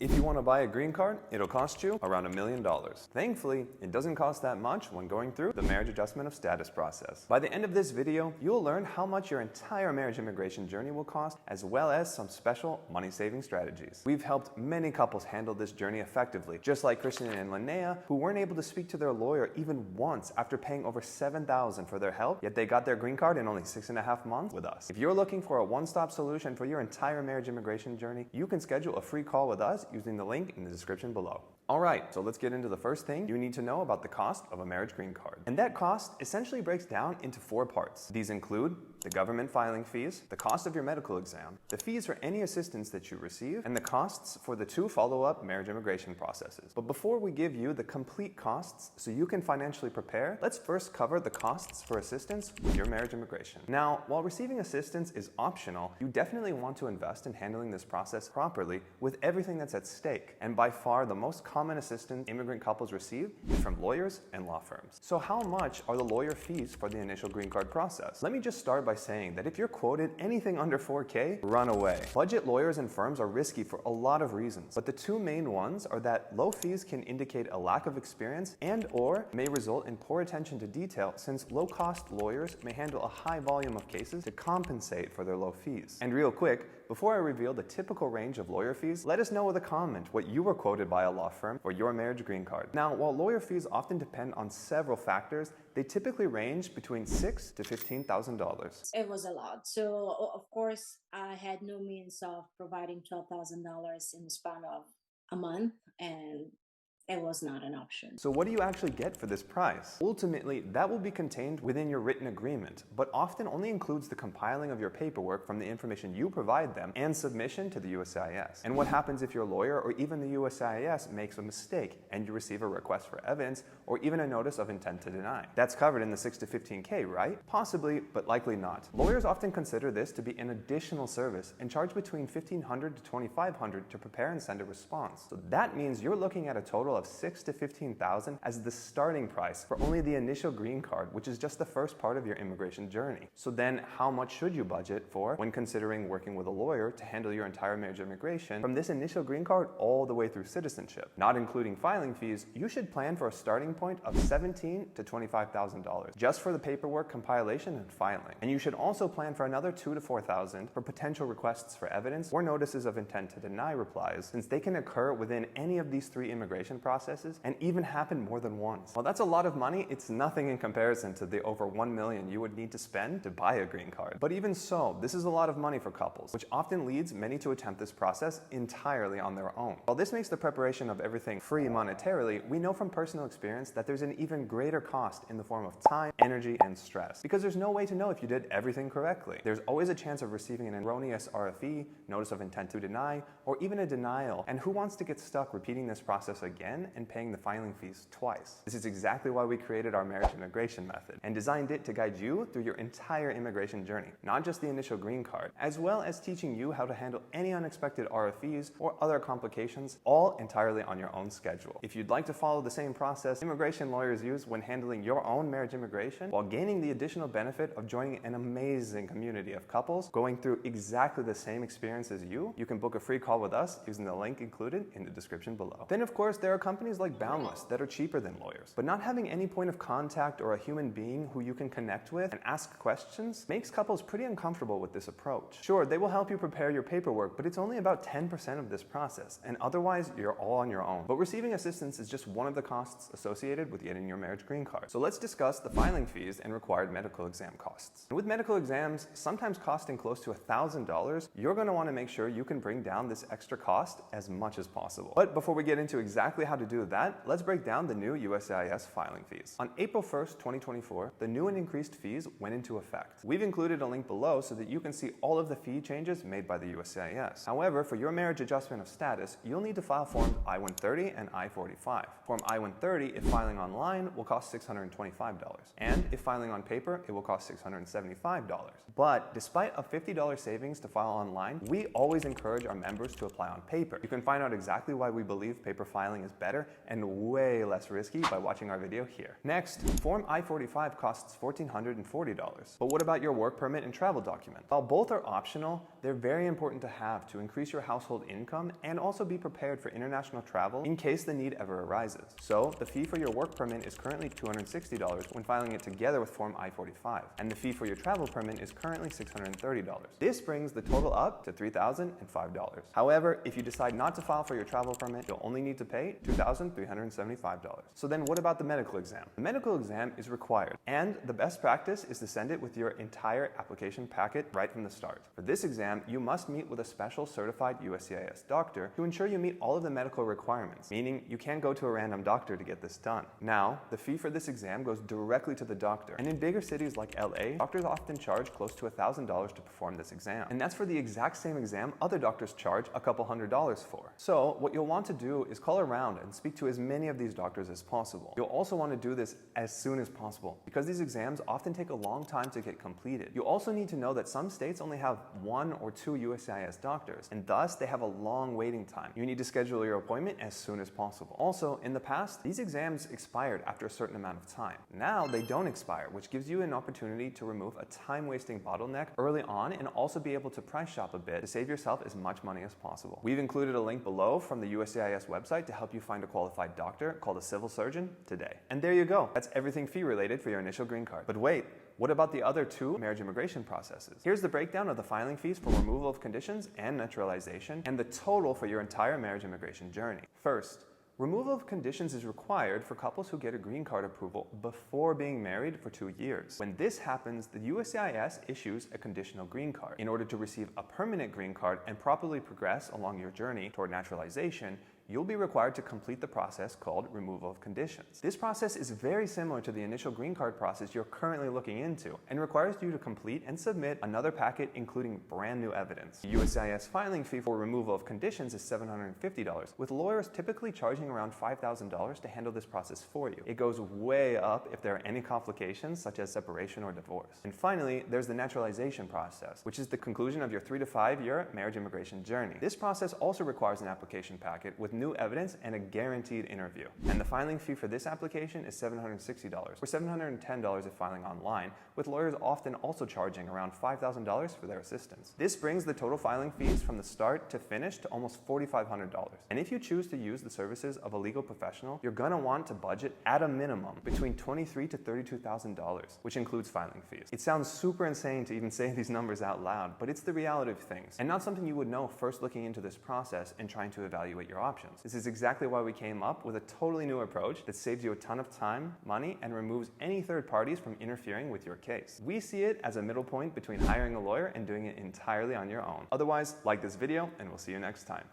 If you want to buy a green card, it'll cost you around $1 million. Thankfully, it doesn't cost that much when going through the marriage adjustment of status process. By the end of this video, you'll learn how much your entire marriage immigration journey will cost, as well as some special money-saving strategies. We've helped many couples handle this journey effectively, just like Christian and Linnea, who weren't able to speak to their lawyer even once after paying over $7,000 for their help, yet they got their green card in only 6.5 months with us. If you're looking for a one-stop solution for your entire marriage immigration journey, you can schedule a free call with us using the link in the description below. Alright, so let's get into the first thing you need to know about the cost of a marriage green card. And that cost essentially breaks down into 4 parts. These include the government filing fees, the cost of your medical exam, the fees for any assistance that you receive, and the costs for the 2 follow-up marriage immigration processes. But before we give you the complete costs so you can financially prepare, let's first cover the costs for assistance with your marriage immigration. Now, while receiving assistance is optional, you definitely want to invest in handling this process properly with everything that's at stake. And by far the most common assistance immigrant couples receive is from lawyers and law firms. So how much are the lawyer fees for the initial green card process? Let me just start by saying that if you're quoted anything under $4K, run away. Budget lawyers and firms are risky for a lot of reasons, but the 2 main ones are that low fees can indicate a lack of experience and/or may result in poor attention to detail, since low-cost lawyers may handle a high volume of cases to compensate for their low fees. And real quick, before I reveal the typical range of lawyer fees, let us know with a comment what you were quoted by a law firm for your marriage green card. Now, while lawyer fees often depend on several factors, they typically range between $6,000 to $15,000. It was a lot. So, of course, I had no means of providing $12,000 in the span of a month, and it was not an option. So what do you actually get for this price? Ultimately, that will be contained within your written agreement, but often only includes the compiling of your paperwork from the information you provide them and submission to the USCIS. And what happens if your lawyer or even the USCIS makes a mistake and you receive a request for evidence or even a notice of intent to deny? That's covered in the $6,000 to $15,000, right? Possibly, but likely not. Lawyers often consider this to be an additional service and charge between $1,500 to $2,500 to prepare and send a response. So that means you're looking at a total of $6,000 to $15,000 as the starting price for only the initial green card, which is just the first part of your immigration journey. So then how much should you budget for when considering working with a lawyer to handle your entire marriage immigration from this initial green card all the way through citizenship? Not including filing fees, you should plan for a starting point of $17,000 to $25,000 just for the paperwork compilation and filing. And you should also plan for another $2,000 to $4,000 for potential requests for evidence or notices of intent to deny replies, since they can occur within any of these 3 immigration processes and even happen more than once. While that's a lot of money, it's nothing in comparison to the over $1 million you would need to spend to buy a green card. But even so, this is a lot of money for couples, which often leads many to attempt this process entirely on their own. While this makes the preparation of everything free monetarily, we know from personal experience that there's an even greater cost in the form of time, energy, and stress, because there's no way to know if you did everything correctly. There's always a chance of receiving an erroneous RFE, notice of intent to deny, or even a denial, and who wants to get stuck repeating this process again and paying the filing fees twice? This is exactly why we created our marriage immigration method and designed it to guide you through your entire immigration journey, not just the initial green card, as well as teaching you how to handle any unexpected RFEs or other complications, all entirely on your own schedule. If you'd like to follow the same process immigration lawyers use when handling your own marriage immigration, while gaining the additional benefit of joining an amazing community of couples going through exactly the same experience as you can book a free call with us using the link included in the description below. Then, of course, there are companies like Boundless that are cheaper than lawyers, but not having any point of contact or a human being who you can connect with and ask questions makes couples pretty uncomfortable with this approach. Sure, they will help you prepare your paperwork, but it's only about 10% of this process, and otherwise you're all on your own. But receiving assistance is just one of the costs associated with getting your marriage green card. So let's discuss the filing fees and required medical exam costs. And with medical exams sometimes costing close to $1,000, you're going to want to make sure you can bring down this extra cost as much as possible. But before we get into exactly how to do that, let's break down the new USCIS filing fees. On April 1st, 2024, the new and increased fees went into effect. We've included a link below so that you can see all of the fee changes made by the USCIS. However, for your marriage adjustment of status, you'll need to file Forms I-130 and I-45. Form I-130, if filing online, will cost $625. And if filing on paper, it will cost $675. But despite a $50 savings to file online, we always encourage our members to apply on paper. You can find out exactly why we believe paper filing is better and way less risky by watching our video here. Next, Form I-45 costs $1,440. But what about your work permit and travel document? While both are optional, they're very important to have to increase your household income and also be prepared for international travel in case the need ever arises. So the fee for your work permit is currently $260 when filing it together with Form I-45, and the fee for your travel permit is currently $630. This brings the total up to $3,005. However, if you decide not to file for your travel permit, you'll only need to pay $2,375. So then what about the medical exam? The medical exam is required, and the best practice is to send it with your entire application packet right from the start. For this exam, you must meet with a special certified USCIS doctor to ensure you meet all of the medical requirements, meaning you can't go to a random doctor to get this done. Now, the fee for this exam goes directly to the doctor, and in bigger cities like LA, doctors often charge close to $1,000 to perform this exam. And that's for the exact same exam other doctors charge a couple $100s for. So what you'll want to do is call around and speak to as many of these doctors as possible. You'll also want to do this as soon as possible because these exams often take a long time to get completed. You also need to know that some states only have 1 or 2 USCIS doctors, and thus they have a long waiting time. You need to schedule your appointment as soon as possible. Also, in the past, these exams expired after a certain amount of time. Now they don't expire, which gives you an opportunity to remove a time-wasting bottleneck early on and also be able to price shop a bit to save yourself as much money as possible. We've included a link below from the USCIS website to help you find a qualified doctor called a civil surgeon today. And there you go. That's everything fee-related for your initial green card. But wait, what about the other 2 marriage immigration processes? Here's the breakdown of the filing fees for removal of conditions and naturalization, and the total for your entire marriage immigration journey. First, removal of conditions is required for couples who get a green card approval before being married for 2 years. When this happens, the USCIS issues a conditional green card. In order to receive a permanent green card and properly progress along your journey toward naturalization, you'll be required to complete the process called removal of conditions. This process is very similar to the initial green card process you're currently looking into and requires you to complete and submit another packet including brand new evidence. The USCIS filing fee for removal of conditions is $750, with lawyers typically charging around $5,000 to handle this process for you. It goes way up if there are any complications such as separation or divorce. And finally, there's the naturalization process, which is the conclusion of your 3 to 5 year marriage immigration journey. This process also requires an application packet with new evidence and a guaranteed interview. And the filing fee for this application is $760, or $710 if filing online, with lawyers often also charging around $5,000 for their assistance. This brings the total filing fees from the start to finish to almost $4,500. And if you choose to use the services of a legal professional, you're gonna want to budget at a minimum between $23,000 to $32,000, which includes filing fees. It sounds super insane to even say these numbers out loud, but it's the reality of things, and not something you would know first looking into this process and trying to evaluate your options. This is exactly why we came up with a totally new approach that saves you a ton of time, money, and removes any third parties from interfering with your case. We see it as a middle point between hiring a lawyer and doing it entirely on your own. Otherwise, like this video, and we'll see you next time.